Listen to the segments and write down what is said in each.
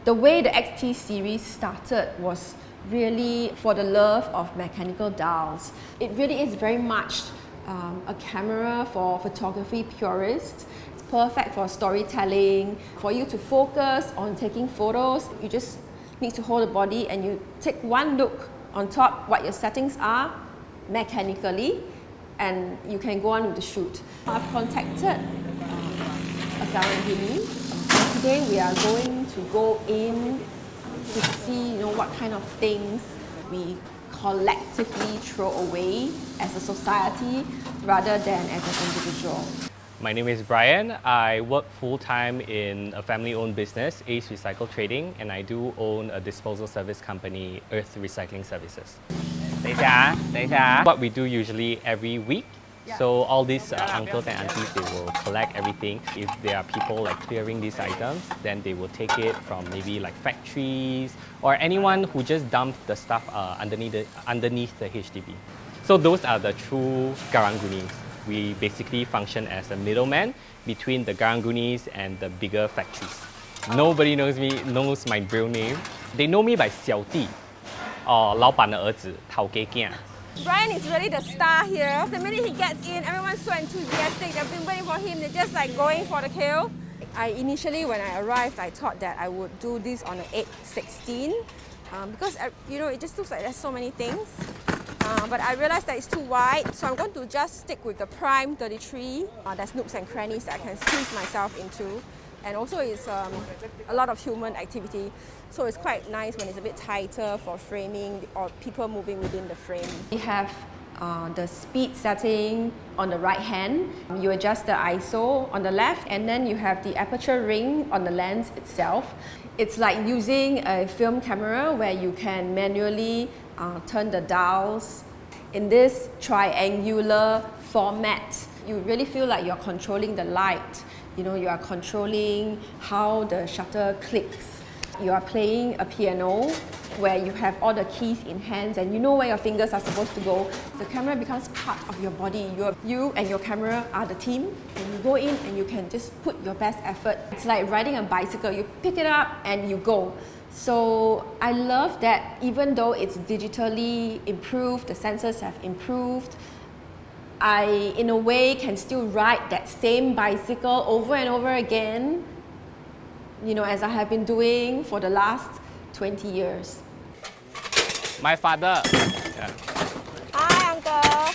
The way the XT series started was really for the love of mechanical dials. It really is very much a camera for photography purists. It's perfect for storytelling, for you to focus on taking photos. You just need to hold the body and you take one look on top what your settings are mechanically, and you can go on with the shoot. I've contacted a Karung Guni. Today we are going to go in to see what kind of things we collectively throw away as a society rather than as an individual. My name is Bryan. I work full-time in a family-owned business, Ace Recycle Trading, and I do own a disposal service company, Earth Recycling Services. What we do usually every week, so all these uncles and aunties, they will collect everything. If there are people like clearing these items, then they will take it from maybe like factories or anyone who just dumped the stuff underneath the HDB. So those are the true Karung Gunis. We basically function as a middleman between the Karung Gunis and the bigger factories. Nobody knows my real name. They know me by 小弟 or 老板的儿子 Tao Kei Kia. Bryan is really the star here. The minute he gets in, everyone's so enthusiastic. They've been waiting for him. They're just like going for the kill. Initially, when I arrived, I thought that I would do this on an 8-16 because it just looks like there's so many things. But I realized that it's too wide, so I'm going to just stick with the prime 33. There's nooks and crannies that I can squeeze myself into. And also it's a lot of human activity, so it's quite nice when it's a bit tighter for framing or people moving within the frame. We have the speed setting on the right hand. You adjust the ISO on the left, and then you have the aperture ring on the lens itself. It's like using a film camera where you can manually turn the dials. In this triangular format, you really feel like you're controlling the light. You are controlling how the shutter clicks. You are playing a piano where you have all the keys in hands and you know where your fingers are supposed to go. The camera becomes part of your body. You and your camera are the team, and you go in and you can just put your best effort. It's like riding a bicycle. You pick it up and you go. So I love that even though it's digitally improved, the sensors have improved, I, in a way, can still ride that same bicycle over and over again, as I have been doing for the last 20 years. My father. Yeah. Hi, Uncle.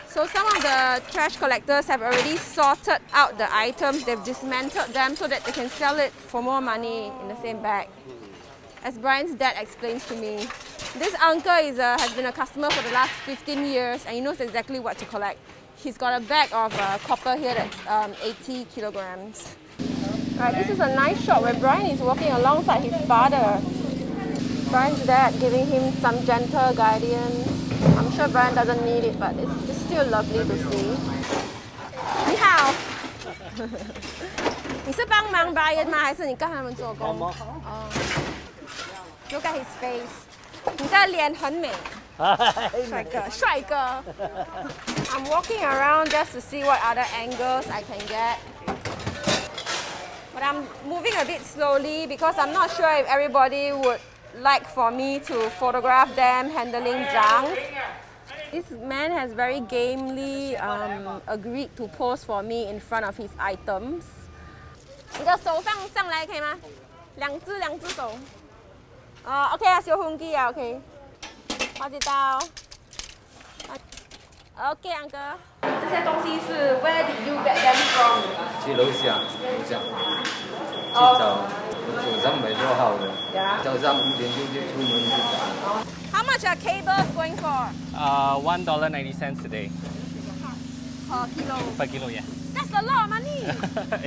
So some of the trash collectors have already sorted out the items. They've dismantled them so that they can sell it for more money in the same bag. As Bryan's dad explains to me, this uncle has been a customer for the last 15 years and he knows exactly what to collect. He's got a bag of copper here that's 80 kilograms. Right, this is a nice shot where Bryan is walking alongside his father. Bryan's dad giving him some gentle guidance. I'm sure Bryan doesn't need it, but it's still lovely to see. 你好，你是帮忙 Bryan 吗？还是你跟他们做工？哦。Look at his face. 你的脸很美。帅哥。I'm walking around just to see what other angles I can get. But I'm moving a bit slowly because I'm not sure if everybody would like for me to photograph them handling junk. This man has very gamely agreed to pose for me in front of his items. 你的手放上来可以吗？两只手。OK 啊，小红机啊 ，OK。我知道。OK， uncle。这些东西是 Where did you get them from？ 去楼下去找，早上没做好的，早上5点就出门去找。How much are cables going for? $1.90 a day. Per kilo. Per kilo, yes. That's a lot of money.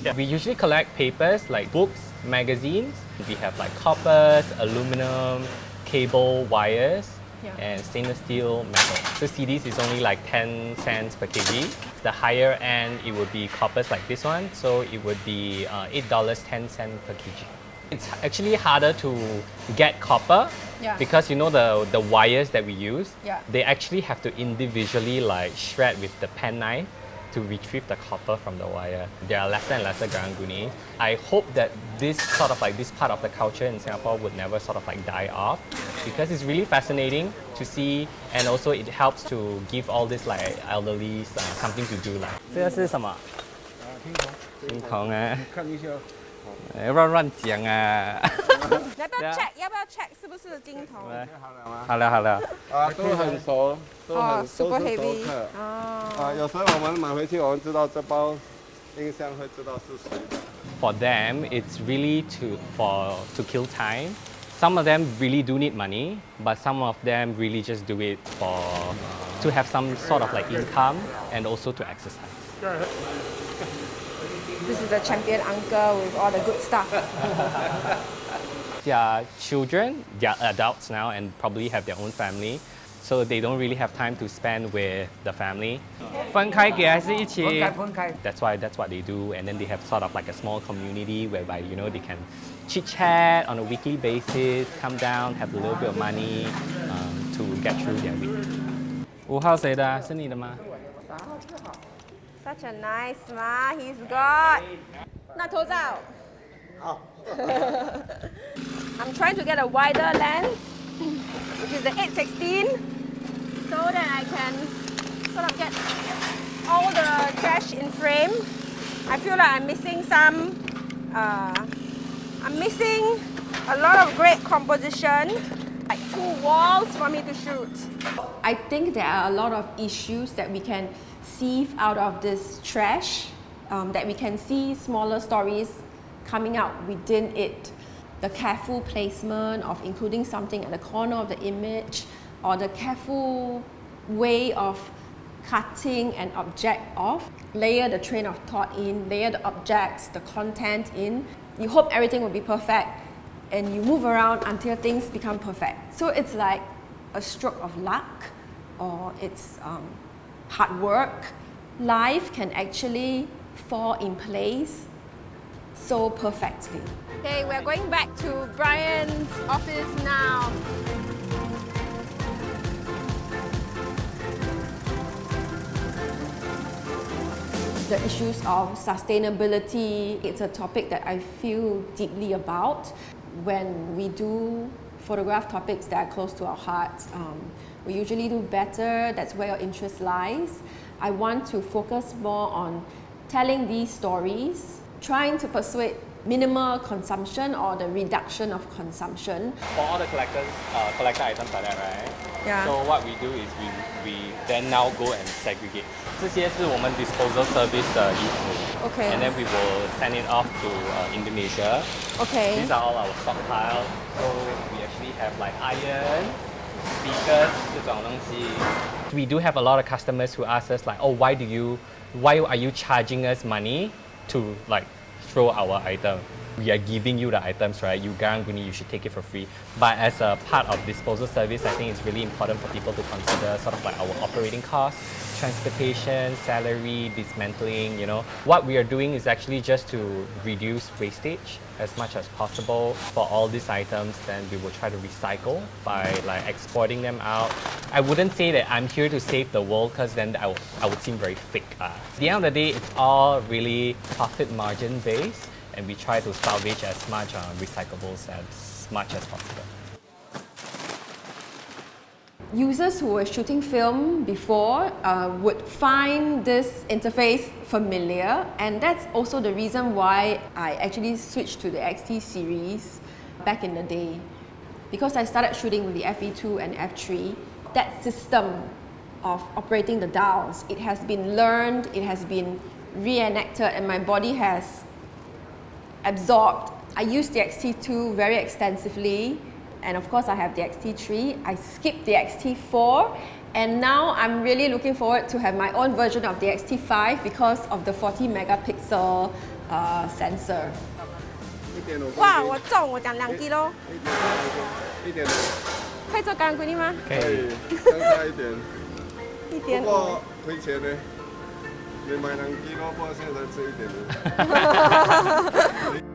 Yeah. We usually collect papers like books, magazines. We have like coppers, aluminum, cable, wires, and stainless steel metal. So CDs is only like 10 cents per kg. The higher end, it would be coppers like this one. So it would be $8.10 per kg. It's actually harder to get copper because the wires that we use, they actually have to individually like shred with the pen knife to retrieve the copper from the wire. There are lesser and lesser Karung Guni. I hope that this sort of like this part of the culture in Singapore would never sort of like die off, because it's really fascinating to see, and also it helps to give all this like elderly something to do. Like, 这个是什么？青铜啊！看一下。乱讲啊！要不要 check？ 要不要 check 是不是金铜？好了好了。啊，都很熟，都很super 都是熟 heavy 客。哦。有时候我们买回去，我们知道这包音箱会知道是谁的。For them, it's really to kill time. Some of them really do need money, but some of them really just do it to have some sort of like income and also to exercise. This is the champion uncle with all the good stuff. They are children, they are adults now and probably have their own family, so they don't really have time to spend with the family. 分开给还是一起？分开。That's what they do, and then they have sort of like a small community whereby they can chit chat on a weekly basis, come down, have a little bit of money to get through their week. 5号谁的？是你的吗？ Such a nice smile he's got. 那头照。好。I'm trying to get a wider lens, which is the 816, so that I can sort of get all the trash in frame. I feel like I'm missing I'm missing a lot of great composition, like 2 walls for me to shoot. I think there are a lot of issues that we can sieve out of this trash, that we can see smaller stories coming out within it. The careful placement of including something at the corner of the image, or the careful way of cutting an object off, layer the train of thought in, layer the objects, the content in. You hope everything will be perfect, and you move around until things become perfect. So it's like a stroke of luck, or it's hard work. Life can actually fall in place so perfectly. Okay, we're going back to Bryan's office now. The issues of sustainability, it's a topic that I feel deeply about. When we do photograph topics that are close to our hearts, we usually do better. That's where your interest lies. I want to focus more on telling these stories, trying to persuade minimal consumption or the reduction of consumption. For all the collector items like that, right? Yeah. So what we do is we then now go and segregate. 这些是我们 disposal service 的遗址 Okay. And then we will send it off to Indonesia. Okay. These are all our stockpile. So we actually have like iron, speakers, 这种东西. We do have a lot of customers who ask us like, oh, why are you charging us money to like throw our item? We are giving you the items, right? You Karung Guni, you should take it for free. But as a part of disposal service, I think it's really important for people to consider sort of like our operating costs, transportation, salary, dismantling, What we are doing is actually just to reduce wastage as much as possible. For all these items, then we will try to recycle by like exporting them out. I wouldn't say that I'm here to save the world, because then I would seem very fake. At the end of the day, it's all really profit margin based, and we try to salvage as much recyclables as much as possible. Users who were shooting film before would find this interface familiar, and that's also the reason why I actually switched to the X-T series back in the day. Because I started shooting with the FE2 and F3, that system of operating the dials, it has been learned, it has been reenacted, and my body has absorbed. I use the X-T2 very extensively, and of course I have the X-T3. I skipped the X-T4, and now I'm really looking forward to have my own version of the X-T5 because of the 40 megapixel sensor. 哇，我重，我讲2 kilo。1.5。可以做Karung Guni吗？可以，相差一点。1.5。不过亏钱呢，你买2 kilo，不过现在吃1.5。